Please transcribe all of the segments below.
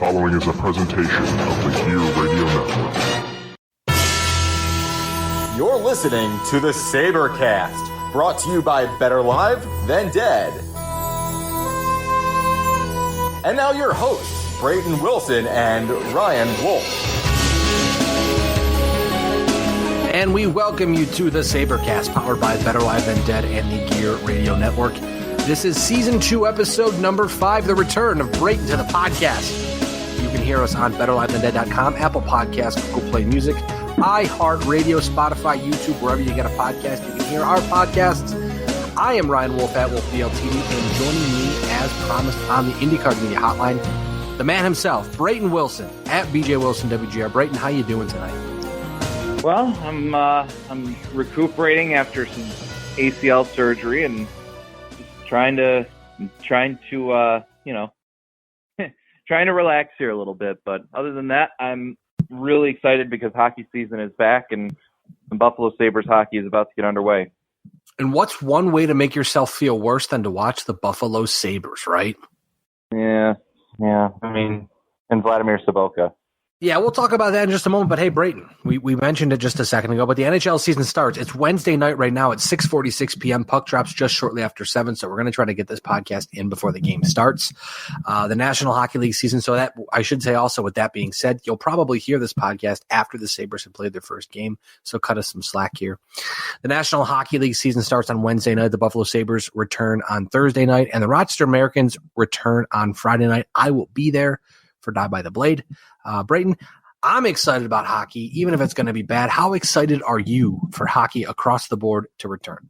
following is a presentation of the Gear Radio Network. You're listening to the Sabrecast, brought to you by Better Live Than Dead. And now your hosts, Brayton Wilson and Ryan Wolfe. And we welcome you to the Sabrecast, powered by Better Live Than Dead and the Gear Radio Network. This is Season 2, Episode number 5, the return of Brayton to the podcast. You can hear us on BetterLiveThanDead.com, Apple Podcasts, Google Play Music, iHeartRadio, Spotify, YouTube, wherever you get a podcast, you can hear our podcasts. I am Ryan Wolfe at Wolfe BLTV, and joining me, as promised, on the IndyCar Media Hotline, the man himself, Brayton Wilson, at BJ Wilson WGR. Brayton, how you doing tonight? Well, I'm recuperating after some ACL surgery and trying to relax here a little bit. But other than that, I'm really excited because hockey season is back and Buffalo Sabres hockey is about to get underway. And what's one way to make yourself feel worse than to watch the Buffalo Sabres, right? Yeah. I mean, and Vladimir Sabrecast. Yeah, we'll talk about that in just a moment. But hey, Brayton, we mentioned it just a second ago, but the NHL season starts. It's Wednesday night right now at 6:46 p.m. Puck drops just shortly after 7, so we're going to try to get this podcast in before the game starts. The National Hockey League season, so that I should say also, with that being said, you'll probably hear this podcast after the Sabres have played their first game, so cut us some slack here. The National Hockey League season starts on Wednesday night. The Buffalo Sabres return on Thursday night, and the Rochester Americans return on Friday night. I will be there for Die by the Blade. Brayton, I'm excited about hockey, even if it's going to be bad. How excited are you for hockey across the board to return?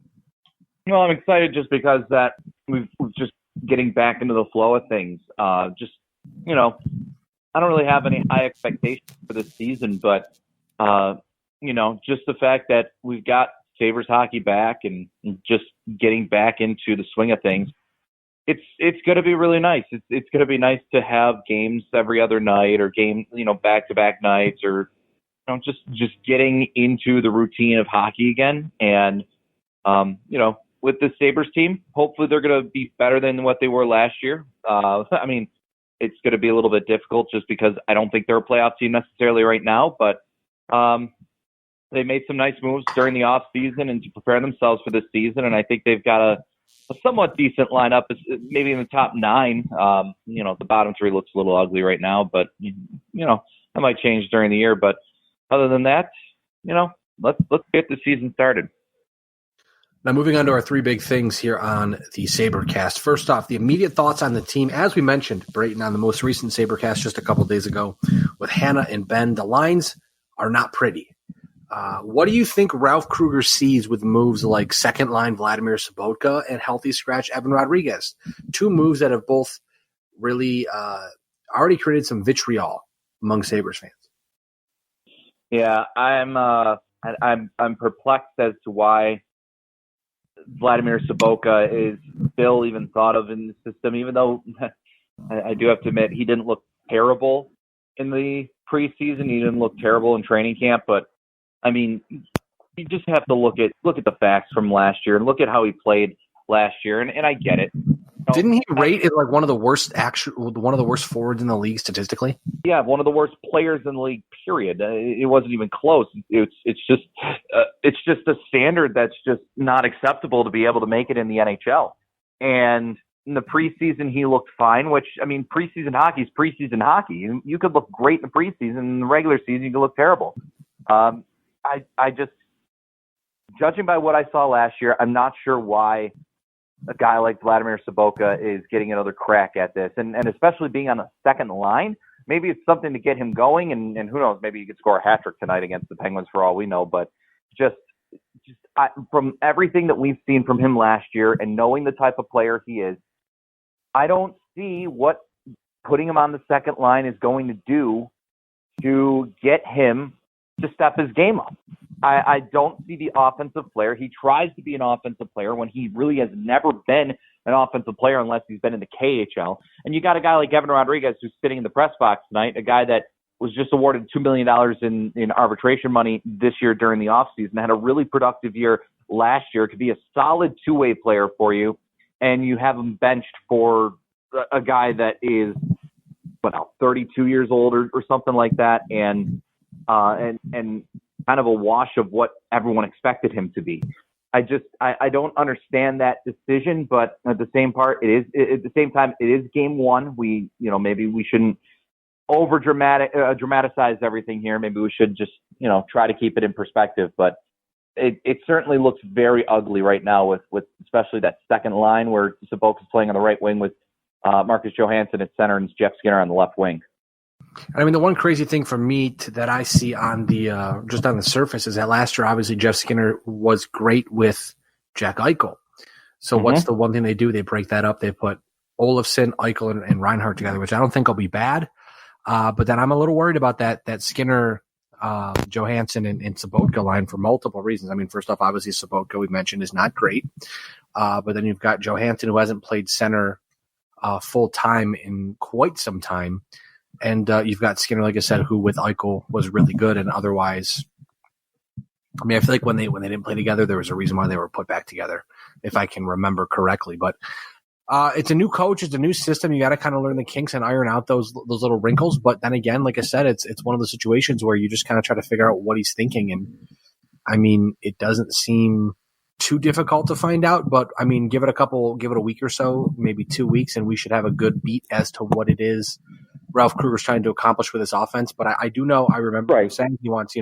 Well, I'm excited just because that we've just getting back into the flow of things. I don't really have any high expectations for this season, but just the fact that we've got Sabres hockey back and just getting back into the swing of things. It's going to be really nice. It's going to be nice to have games every other night or back-to-back nights or just getting into the routine of hockey again. And, with the Sabres team, hopefully they're going to be better than what they were last year. It's going to be a little bit difficult just because I don't think they're a playoff team necessarily right now, but they made some nice moves during the off season and to prepare themselves for this season. And I think they've got a somewhat decent lineup, maybe in the top 9. The bottom 3 looks a little ugly right now, but that might change during the year. But other than that, let's get the season started. Now, moving on to our 3 big things here on the Sabrecast. First off, the immediate thoughts on the team. As we mentioned, Brayton, on the most recent Sabrecast just a couple days ago with Hannah and Ben, the lines are not pretty. What do you think Ralph Kruger sees with moves like second-line Vladimir Sabrecast and healthy scratch Evan Rodriguez? 2 moves that have both really already created some vitriol among Sabres fans. Yeah, I'm perplexed as to why Vladimir Sabrecast is still even thought of in the system, even though I do have to admit he didn't look terrible in the preseason. He didn't look terrible in training camp, but you just have to look at the facts from last year and look at how he played last year, and I get it. Didn't he rate it like one of the worst forwards in the league statistically? Yeah, one of the worst players in the league. Period. It wasn't even close. It's just a standard that's just not acceptable to be able to make it in the NHL. And in the preseason, he looked fine. Preseason hockey is preseason hockey. You could look great in the preseason. In the regular season, you could look terrible. I just, judging by what I saw last year, I'm not sure why a guy like Vladimir Sabrecast is getting another crack at this. And especially being on the second line, maybe it's something to get him going. And who knows, maybe he could score a hat trick tonight against the Penguins for all we know. But from everything that we've seen from him last year and knowing the type of player he is, I don't see what putting him on the second line is going to do to get him to step his game up. I don't see the offensive player. He tries to be an offensive player when he really has never been an offensive player unless he's been in the KHL. And you got a guy like Evan Rodriguez who's sitting in the press box tonight, a guy that was just awarded $2 million in arbitration money this year during the offseason, had a really productive year last year, could be a solid two-way player for you, and you have him benched for a guy that is 32 years old or something like that, and kind of a wash of what everyone expected him to be. I don't understand that decision, but at the same time, it is game one. Maybe we shouldn't dramatize everything here. Maybe we should just, try to keep it in perspective, but it certainly looks very ugly right now with especially that second line where Sabrecast is playing on the right wing with Marcus Johansson at center and Jeff Skinner on the left wing. I mean, the one crazy thing for me that I see on the just on the surface is that last year, obviously, Jeff Skinner was great with Jack Eichel. So what's the one thing they do? They break that up. They put Olofsson, Eichel, and Reinhart together, which I don't think will be bad. But then I'm a little worried about that Skinner, Johansson, and Sabrecast line for multiple reasons. I mean, first off, obviously, Sabrecast, we mentioned, is not great. But then you've got Johansson, who hasn't played center full-time in quite some time. And you've got Skinner, like I said, who with Eichel was really good, and otherwise, I mean, I feel like when they didn't play together, there was a reason why they were put back together, if I can remember correctly. But it's a new coach, it's a new system. You got to kind of learn the kinks and iron out those little wrinkles. But then again, like I said, it's one of the situations where you just kind of try to figure out what he's thinking. And I mean, it doesn't seem too difficult to find out, but I mean, give it a week or so, maybe 2 weeks, and we should have a good beat as to what it is Ralph Kruger's trying to accomplish with his offense. But I remember him saying he wants,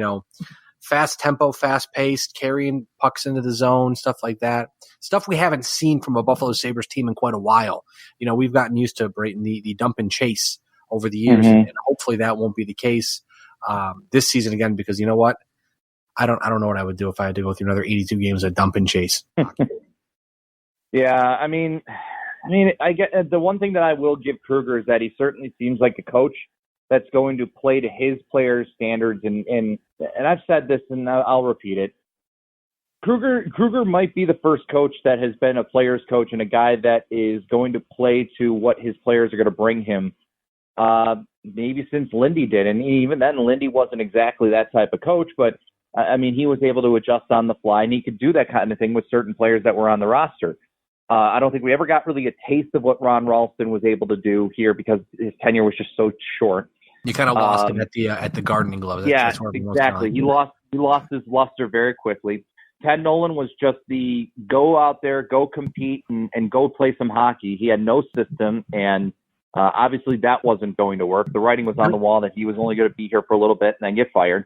fast tempo, fast paced, carrying pucks into the zone, stuff like that. Stuff we haven't seen from a Buffalo Sabres team in quite a while. We've gotten used to Brayton, the dump and chase over the years, and hopefully that won't be the case this season again, because you know what? I don't know what I would do if I had to go through another 82 games of dump and chase. Yeah, I mean, I get the one thing that I will give Kruger is that he certainly seems like a coach that's going to play to his players' standards. And I've said this, and I'll repeat it. Kruger might be the first coach that has been a player's coach and a guy that is going to play to what his players are going to bring him. Maybe since Lindy did, and even then, Lindy wasn't exactly that type of coach, but I mean, he was able to adjust on the fly, and he could do that kind of thing with certain players that were on the roster. I don't think we ever got really a taste of what Ron Ralston was able to do here because his tenure was just so short. You kind of lost him at the gardening glove. That's exactly. He lost his luster very quickly. Ted Nolan was just the go out there, go compete, and go play some hockey. He had no system, and obviously that wasn't going to work. The writing was on the wall that he was only going to be here for a little bit and then get fired.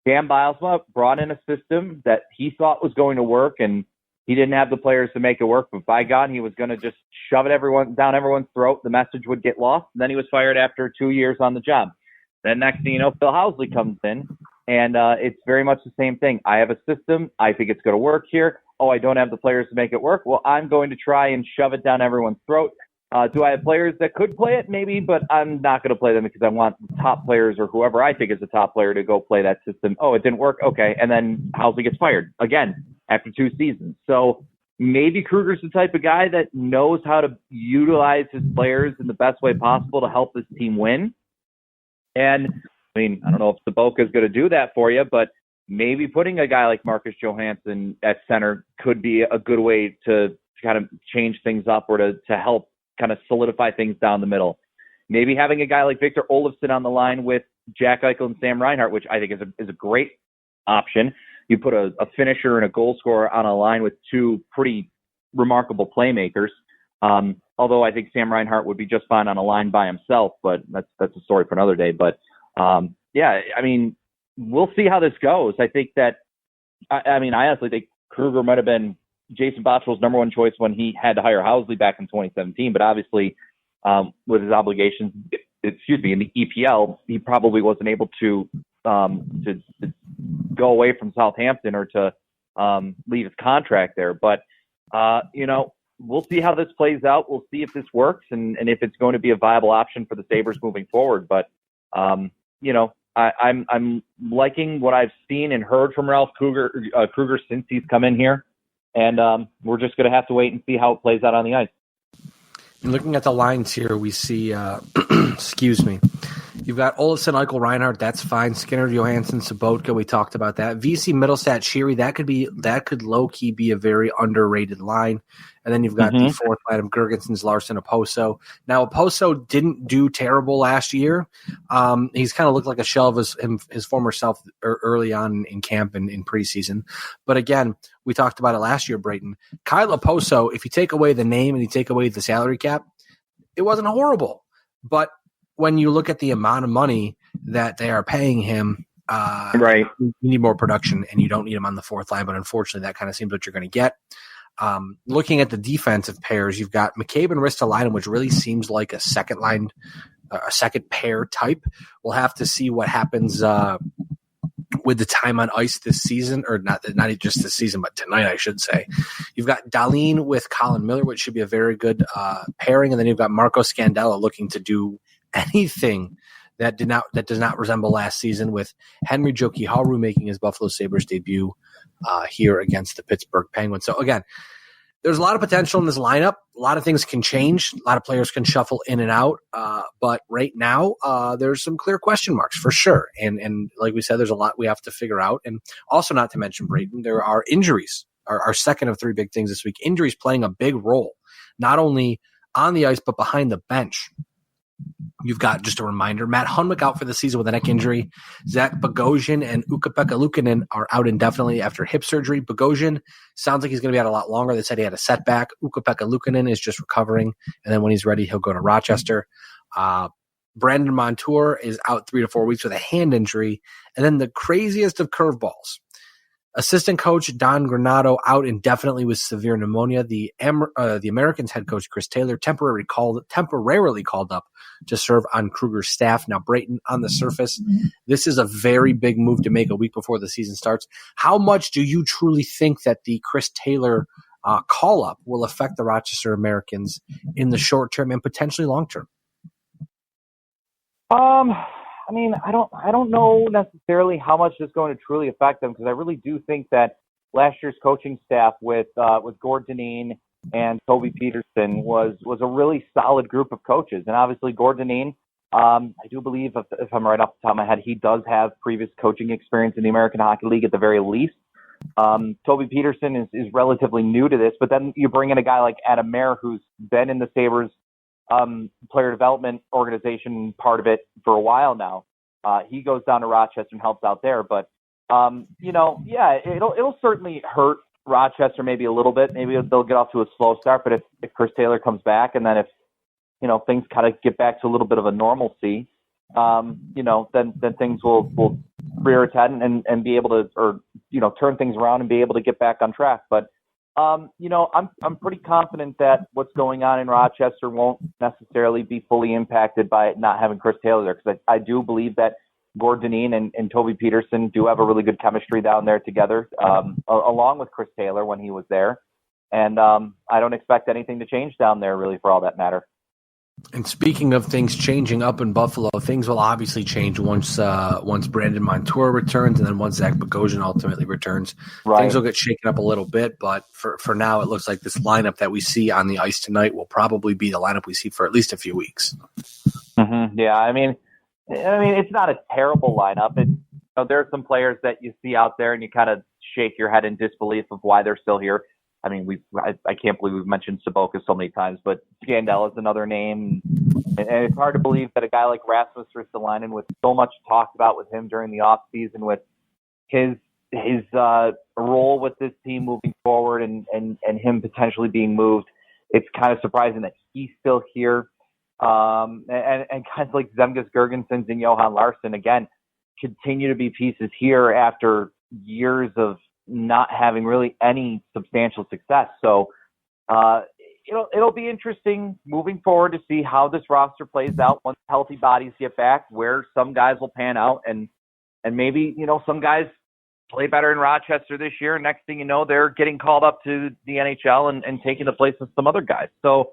Dan Bilesma brought in a system that he thought was going to work, and he didn't have the players to make it work, but by God, he was going to just shove it down everyone's throat. The message would get lost, and then he was fired after 2 years on the job. Then next thing you know, Phil Housley comes in, and it's very much the same thing. I have a system. I think it's going to work here. Oh, I don't have the players to make it work. Well, I'm going to try and shove it down everyone's throat. Do I have players that could play it? Maybe, but I'm not going to play them because I want the top players or whoever I think is the top player to go play that system. Oh, it didn't work? Okay. And then Housley gets fired again after 2 seasons. So maybe Kruger's the type of guy that knows how to utilize his players in the best way possible to help this team win. And, I mean, I don't know if Sabrecast is going to do that for you, but maybe putting a guy like Marcus Johansson at center could be a good way to kind of change things up or to help kind of solidify things down the middle. Maybe having a guy like Victor Olofsson on the line with Jack Eichel and Sam Reinhart, which I think is a great option. You put a finisher and a goal scorer on a line with 2 pretty remarkable playmakers. Although I think Sam Reinhart would be just fine on a line by himself, but that's a story for another day. But yeah, I mean, we'll see how this goes. I think that, I honestly think Kruger might have been Jason Bottrell's number 1 choice when he had to hire Housley back in 2017, but obviously with his obligations, in the EPL, he probably wasn't able to go away from Southampton or to leave his contract there. But, we'll see how this plays out. We'll see if this works and if it's going to be a viable option for the Sabres moving forward. But, I'm liking what I've seen and heard from Ralph Kruger since he's come in here. And we're just going to have to wait and see how it plays out on the ice. And looking at the lines here, we see, excuse me, You've got Olafson, Eichel, Reinhardt. That's fine. Skinner, Johansson, Sobotka. We talked about that. VC, Middlestat, Sheary. That could low key be a very underrated line. And then you've got the fourth line of Girgensons, Larson, Oposo. Now, Oposo didn't do terrible last year. He's kind of looked like a shell of his former self early on in camp and in preseason. But again, we talked about it last year, Brayton. Kyle Oposo, if you take away the name and you take away the salary cap, it wasn't horrible. But when you look at the amount of money that they are paying him, right, you need more production, and you don't need him on the fourth line. But unfortunately, that kind of seems what you're going to get. Looking at the defensive pairs, you've got McCabe and Ristolainen, which really seems like a second line, a second pair type. We'll have to see what happens with the time on ice this season, or not just this season, but tonight, I should say. You've got Dahlin with Colin Miller, which should be a very good pairing, and then you've got Marco Scandella looking to do anything that does not resemble last season, with Henry Jokiharju making his Buffalo Sabres debut here against the Pittsburgh Penguins. So again, there's a lot of potential in this lineup. A lot of things can change. A lot of players can shuffle in and out. But right now, there's some clear question marks for sure. And like we said, there's a lot we have to figure out. And also, not to mention, Brayton, there are injuries. Our second of three big things this week. Injuries playing a big role, not only on the ice, but behind the bench. You've got, just a reminder, Matt Hunwick out for the season with a neck injury. Zach Bogosian and Ukko-Pekka Luukkonen are out indefinitely after hip surgery. Bogosian sounds like he's going to be out a lot longer. They said he had a setback. Ukko-Pekka Luukkonen is just recovering, and then when he's ready, he'll go to Rochester. Brandon Montour is out 3 to 4 weeks with a hand injury. And then the craziest of curveballs. Assistant coach Don Granato out indefinitely with severe pneumonia. The Americans head coach Chris Taylor temporarily called up to serve on Kruger's staff. Now, Brayton, on the surface, this is a very big move to make a week before the season starts. How much do you truly think that the Chris Taylor call-up will affect the Rochester Americans in the short term and potentially long term? I mean, I don't know necessarily how much it's going to truly affect them, because I really do think that last year's coaching staff with Gord Dineen and Toby Peterson was a really solid group of coaches. And obviously Gord Dineen, I do believe, if I'm right off the top of my head, he does have previous coaching experience in the American Hockey League at the very least. Toby Peterson is relatively new to this, but then you bring in a guy like Adam Mayer, who's been in the Sabres player development organization part of it for a while now. He goes down to Rochester and helps out there, but it'll certainly hurt Rochester maybe a little bit. Maybe they'll get off to a slow start, but if Chris Taylor comes back, and then if things kind of get back to a little bit of a normalcy, then things will rear its head and be able to, turn things around and be able to get back on track. But I'm pretty confident that what's going on in Rochester won't necessarily be fully impacted by not having Chris Taylor there, because I do believe that Gord Dineen and Toby Peterson do have a really good chemistry down there together, along with Chris Taylor when he was there. And I don't expect anything to change down there, really, for all that matter. And speaking of things changing up in Buffalo, things will obviously change once Brandon Montour returns, and then once Zach Bogosian ultimately returns. Right. Things will get shaken up a little bit, but for now, it looks like this lineup that we see on the ice tonight will probably be the lineup we see for at least a few weeks. Mm-hmm. Yeah, I mean, it's not a terrible lineup. There are some players that you see out there, and you kind of shake your head in disbelief of why they're still here. I mean, I can't believe we've mentioned Sobotka so many times, but Scandella is another name. And it's hard to believe that a guy like Rasmus Ristolainen, with so much talked about with him during the offseason, with his role with this team moving forward and him potentially being moved, it's kind of surprising that he's still here. And guys like Zemgus Girgensons and Johan Larsson, again, continue to be pieces here after years of not having really any substantial success. So it'll be interesting moving forward to see how this roster plays out once healthy bodies get back, where some guys will pan out, and maybe some guys play better in Rochester this year, and next thing you know, they're getting called up to the NHL and taking the place of some other guys. So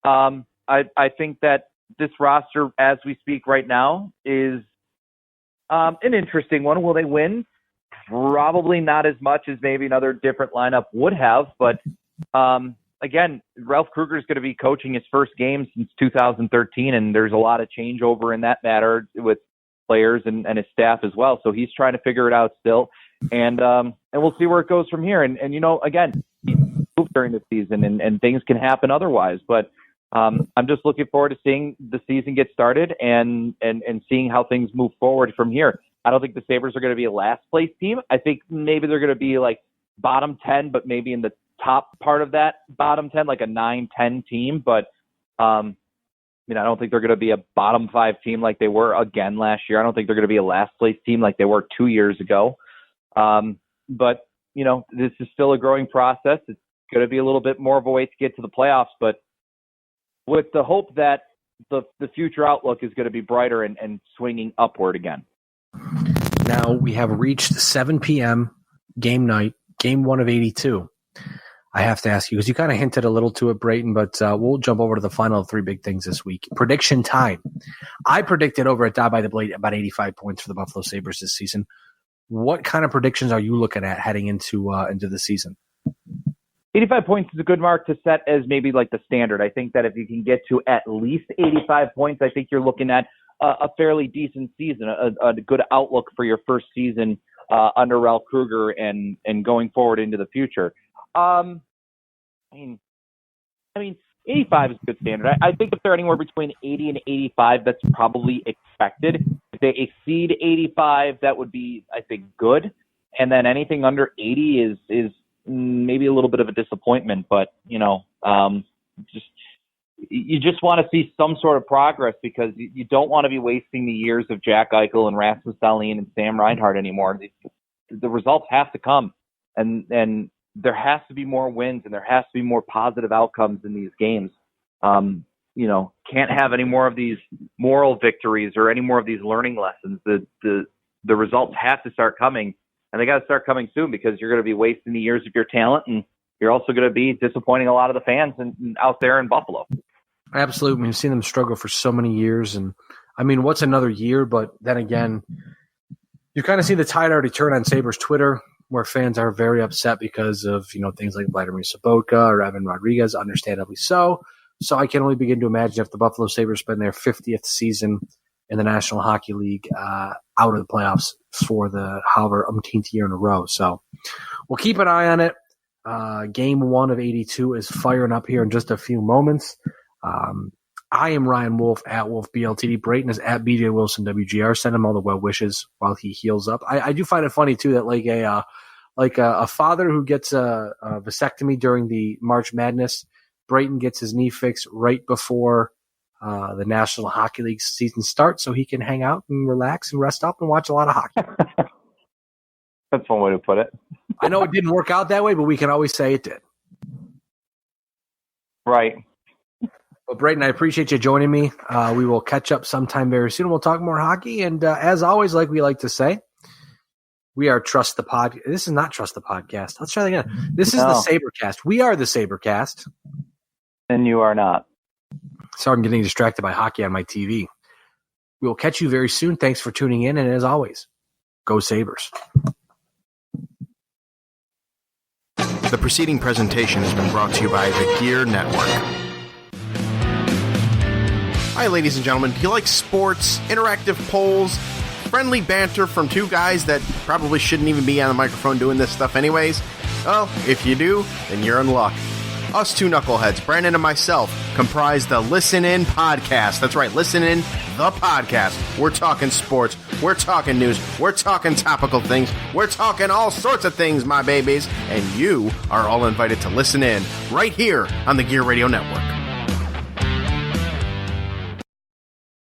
I think that this roster, as we speak right now, is an interesting one. Will they win? Probably not as much as maybe another different lineup would have, but again, Ralph Kruger is going to be coaching his first game since 2013, and there's a lot of changeover in that matter with players and his staff as well. So he's trying to figure it out still, and we'll see where it goes from here. And again, he moved during the season, and things can happen otherwise. But I'm just looking forward to seeing the season get started and seeing how things move forward from here. I don't think the Sabres are going to be a last place team. I think maybe they're going to be like bottom 10, but maybe in the top part of that bottom 10, like a 9-10 team. But, I don't think they're going to be a bottom 5 team like they were again last year. I don't think they're going to be a last place team like they were 2 years ago. But, this is still a growing process. It's going to be a little bit more of a way to get to the playoffs, but with the hope that the future outlook is going to be brighter and swinging upward again. Now we have reached 7 p.m. game night, game 1 of 82. I have to ask you, because you kind of hinted a little to it, Brayton, but we'll jump over to the final 3 big things this week. Prediction time. I predicted over at Die by the Blade about 85 points for the Buffalo Sabres this season. What kind of predictions are you looking at heading into the season? 85 points is a good mark to set as maybe like the standard. I think that if you can get to at least 85 points, I think you're looking at a fairly decent season, a good outlook for your first season under Ralph Kruger and going forward into the future. I mean, 85 is a good standard. I think if they're anywhere between 80 and 85, that's probably expected. If they exceed 85, that would be, I think, good. And then anything under 80 is maybe a little bit of a disappointment. But you just want to see some sort of progress, because you don't want to be wasting the years of Jack Eichel and Rasmus Dahlin and Sam Reinhart anymore. The results have to come, and there has to be more wins, and there has to be more positive outcomes in these games. Can't have any more of these moral victories or any more of these learning lessons. The results have to start coming, and they got to start coming soon, because you're going to be wasting the years of your talent, and you're also going to be disappointing a lot of the fans out there in Buffalo. Absolutely. We've seen them struggle for so many years. And what's another year? But then again, you kind of see the tide already turn on Sabres Twitter, where fans are very upset because of, things like Vladimir Sobotka or Evan Rodriguez, understandably so. So I can only begin to imagine if the Buffalo Sabres spend their 50th season in the National Hockey League out of the playoffs for the however umpteenth year in a row. So we'll keep an eye on it. Game 1 of 82 is firing up here in just a few moments. I am Ryan Wolfe at Wolfe BLTD. Brayton is at BJ Wilson WGR. Send him all the well wishes while he heals up. I do find it funny too that like a father who gets a vasectomy during the March Madness, Brayton gets his knee fixed right before the National Hockey League season starts, so he can hang out and relax and rest up and watch a lot of hockey. That's one way to put it. I know it didn't work out that way, but we can always say it did. Right. Well, Brayton, I appreciate you joining me. We will catch up sometime very soon. We'll talk more hockey. And as always, like we like to say, we are Trust the Pod. This is not Trust the Podcast. Let's try that again. This is the Sabrecast. We are the Sabrecast. And you are not. Sorry, I'm getting distracted by hockey on my TV. We will catch you very soon. Thanks for tuning in. And as always, go Sabres. The preceding presentation has been brought to you by the Gear Network. Hi, ladies and gentlemen. Do you like sports, interactive polls, friendly banter from two guys that probably shouldn't even be on the microphone doing this stuff anyways? Well, if you do, then you're in luck. Us two knuckleheads, Brandon and myself, comprise the Listen In Podcast. That's right, Listen In, the podcast. We're talking sports, we're talking news, we're talking topical things, we're talking all sorts of things, my babies. And you are all invited to listen in right here on the Gear Radio Network.